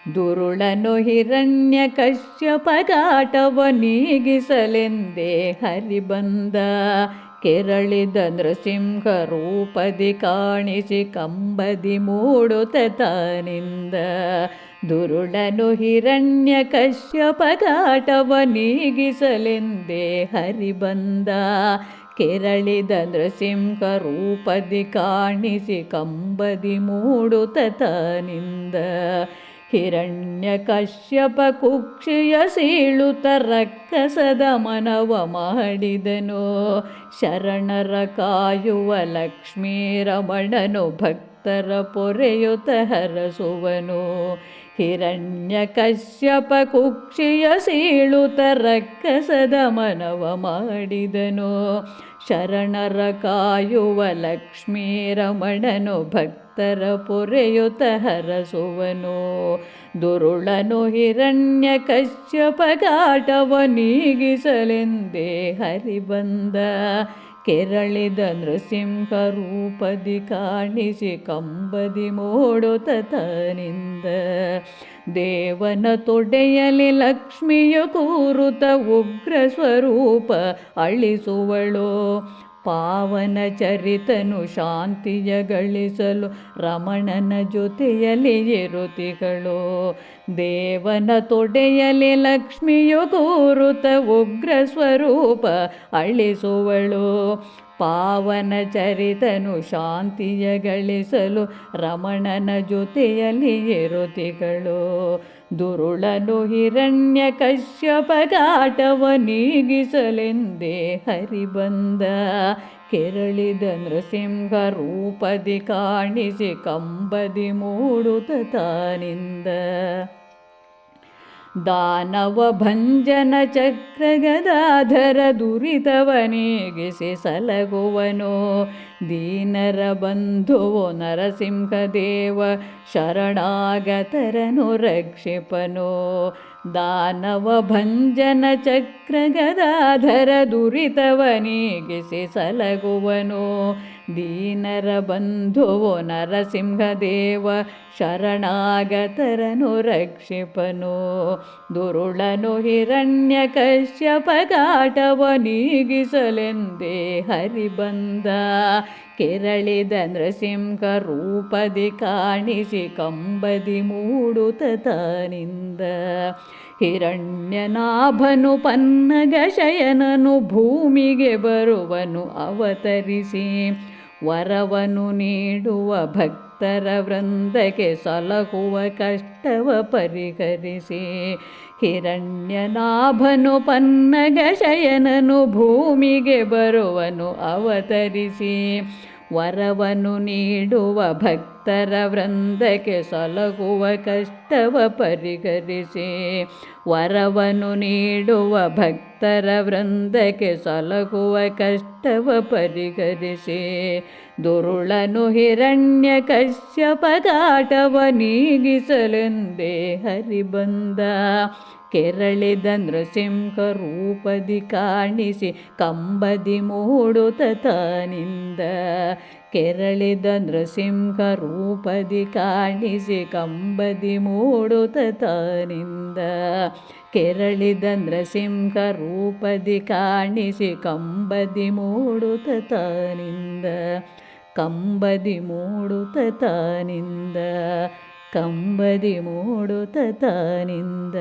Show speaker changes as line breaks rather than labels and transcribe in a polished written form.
ದುರುಳನು ಹಿರಣ್ಯಕಶ್ಯಪಗಾಟವ ನೀಗಿಸಲೆಂದೇ ಹರಿಬಂದ. ಕೆರಳಿದ ನೃಸಿಂಹ ರೂಪದಿ ಕಾಣಿಸಿ ಕಂಬದಿ ಮೂಡುತ್ತ ತಾನಿಂದ. ದುರುಳನು ಹಿರಣ್ಯಕಶ್ಯಪಗಾಟವ ನೀಗಿಸಲೆಂದೇ ಹರಿಬಂದ. ಕೆರಳಿದ ನೃಸಿಂಹ ರೂಪದಿ ಕಾಣಿಸಿ ಕಂಬದಿ ಮೂಡುತ್ತ ತಾನಿಂದ. ಹಿರಣ್ಯಕಶ್ಯಪ ಕುಕ್ಷಿಯ ಸೀಳುತ್ತ ರಕ್ಕಸದ ಮನವ ಮಾಡಿದನು. ಶರಣರ ಕಾಯುವ ಲಕ್ಷ್ಮೀರಮಣನು ಭಕ್ತರ ಪೊರೆಯುತ್ತ ಹರಸುವನು. ಹಿರಣ್ಯಕಶ್ಯಪ ಕುಕ್ಷಿಯ ಸೀಳುತ್ತ ರಕ್ಕಸದ ಮನವ ಮಾಡಿದನು. ಶರಣರ ಕಾಯುವ ಲಕ್ಷ್ಮೀರಮಣನು ಭಕ್ತರ ಪೊರೆಯುತ್ತ ಹರಸುವನು. ದುರುಳನು ಹಿರಣ್ಯಕಶ್ಯಪಗಾಟವ ನೀಗಿಸಲೆಂದೇ ಹರಿಬಂದ. ಕೆರಳಿದ ನೃಸಿಂಹ ರೂಪದಿ ಕಾಣಿಸಿ ಕಂಬದಿ ಮೂಡುತ್ತ ತಾನಿಂದ. ದೇವನ ತೊಡೆಯಲಿ ಲಕ್ಷ್ಮಿಯು ಕೂರುತ್ತ ಉಗ್ರ ಸ್ವರೂಪ ಅಳಿಸುವಳು. ಪಾವನ ಚರಿತನು ಶಾಂತಿಯ ಗಳಿಸಲು ರಮಣನ ಜೊತೆಯಲ್ಲಿ ಇರುತಿಗಳು. ದೇವನ ತೊಡೆಯಲಿ ಲಕ್ಷ್ಮಿಯು ಕೂರುತ್ತ ಉಗ್ರ ಸ್ವರೂಪ ಅಳಿಸುವಳು. ಪಾವನ ಚರಿತನು ಶಾಂತಿಯ ಗಳಿಸಲು ರಮಣನ ಜೊತೆಯಲ್ಲಿ ಇರುತಿಗಳು. ದುರುಳನು ಹಿರಣ್ಯಕಶ್ಯಪಗಾಟವ ನೀಗಿಸಲೆಂದೇ ಹರಿಬಂದ. ಕೆರಳಿದ ನೃಸಿಂಹ ರೂಪದಿ ಕಾಣಿಸಿ ಕಂಬದಿ ಮೂಡುತ್ತ ತಾನಿಂದ. ದಾನವ ಭಂಜನ ಚಕ್ರ ಗದಾಧರ ದುರಿತವ ನೀಗಿಸಿ ಸಲಗುವನು. ದೀನರ ಬಂಧುವು ನರಸಿಂಹದೇವ ಶರಣಾಗತರನು ರಕ್ಷಿಪನು. ದಾನವ ಭಂಜನ ಚಕ್ರ ಗದಾಧರ ದುರಿತವ ನೀಗಿಸಿ ಸಲಗುವನು. ದೀನರ ಬಂಧುವು ನರಸಿಂಹದೇವ ಶರಣಾಗತರನು ರಕ್ಷಿಪನು. ದುರುಳನು ಹಿರಣ್ಯಕಶ್ಯಪಗಾಟವ ನೀಗಿಸಲೆಂದೇ ಹರಿಬಂದ. ಕೆರಳಿದ ನೃಸಿಂಹ ರೂಪದಿ ಕಾಣಿಸಿ ಕಂಬದಿ ಮೂಡುತ್ತ ತಾನಿಂದ. ಹಿರಣ್ಯನಾಭನು ಪನ್ನಗ ಶಯನನು ಭೂಮಿಗೆ ಬರುವನು ಅವತರಿಸಿ. ವರವನು ನೀಡುವ ಭಕ್ತರ ವೃಂದಕ್ಕೆ ಸಲಹುವ ಕಷ್ಟವ ಪರಿಹರಿಸಿ. ಹಿರಣ್ಯನಾಭನು ಪನ್ನಗ ಶಯನನು ಭೂಮಿಗೆ ಬರುವನು ಅವತರಿಸಿ. ವರವನು ನೀಡುವ ಭಕ್ತರ ವೃಂದಕ್ಕೆ ಸಲಹುವ ಕಷ್ಟವ ಪರಿಹರಿಸಿ. ವರವನು ನೀಡುವ ಭಕ್ತರ ವೃಂದಕ್ಕೆ ಸಲಹುವ ಕಷ್ಟವ ಪರಿಹರಿಸಿ. ದುರುಳನು ಹಿರಣ್ಯಕಶ್ಯಪಗಾಟವ ನೀಗಿಸಲೆಂದೇ ಹರಿಬಂದ. ಕೆರಳಿದ ನೃಸಿಂಹ ರೂಪದಿ ಕಾಣಿಸಿ ಕಂಬದಿ ಮೂಡುತ್ತ ತಾನಿಂದ. ಕೆರಳಿದ ನೃಸಿಂಹ ರೂಪದಿ ಕಾಣಿಸಿ ಕಂಬದಿ ಮೂಡುತ್ತ ತಾನಿಂದ. ಕೆರಳಿದ ನೃಸಿಂಹ ರೂಪದಿ ಕಾಣಿಸಿ ಕಂಬದಿ ಮೂಡುತ್ತ ತಾನಿಂದ. ಕಂಬದಿ ಮೂಡುತ್ತ ತಾನಿಂದ. ಕಂಬದಿ ಮೂಡುತ್ತ ತಾನಿಂದ.